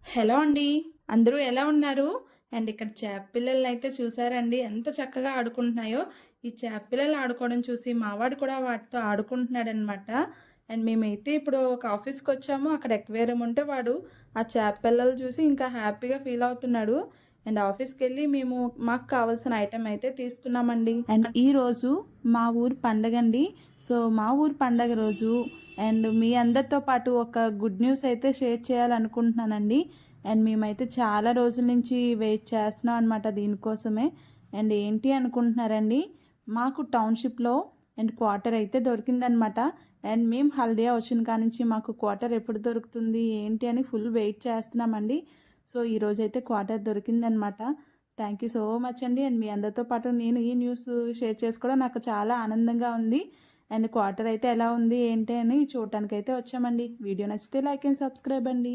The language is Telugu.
హలో అండి. అందరూ ఎలా ఉన్నారు? అండ్ ఇక్కడ చేప పిల్లలనైతే చూసారండి ఎంత చక్కగా ఆడుకుంటున్నాయో. ఈ చేప పిల్లలు ఆడుకోవడం చూసి మావాడు కూడా వాటితో ఆడుకుంటున్నాడనమాట. అండ్ మేమైతే ఇప్పుడు ఒక ఆఫీస్‌కొచ్చాము. అక్కడ ఎక్వేరియం ఉంటే వాడు ఆ చేప పిల్లలు చూసి ఇంకా హ్యాపీగా ఫీల్ అవుతున్నాడు. అండ్ ఆఫీస్‌కెళ్ళి మేము మాకు కావాల్సిన ఐటెమ్ అయితే తీసుకున్నామండి. అండ్ ఈరోజు మా ఊరు పండగండి. సో, మా ఊరు పండగ రోజు అండ్ మీ అందరితో పాటు ఒక గుడ్ న్యూస్ అయితే షేర్ చేయాలనుకుంటున్నానండి. అండ్ మేమైతే చాలా రోజుల నుంచి వెయిట్ చేస్తున్నాం అనమాట దీనికోసమే. అండ్ ఏంటి అనుకుంటున్నారండి, మాకు టౌన్‌షిప్‌లో అండ్ క్వార్టర్ అయితే దొరికిందనమాట. అండ్ మేము హల్దియా వచ్చిన కానించి మాకు క్వార్టర్ ఎప్పుడు దొరుకుతుంది ఏంటి అని ఫుల్ వెయిట్ చేస్తున్నామండి. సో, ఈరోజైతే క్వార్టర్ దొరికిందనమాట. థ్యాంక్ యూ సో మచ్ అండి. అండ్ మీ అందరితో పాటు నేను ఈ న్యూస్ షేర్ చేసుకోవడం నాకు చాలా ఆనందంగా ఉంది. అండ్ క్వార్టర్ అయితే ఎలా ఉంది ఏంటి అని చూడటానికైతే వచ్చామండి. వీడియో నచ్చితే లైక్ అండ్ సబ్స్క్రైబ్ అండి.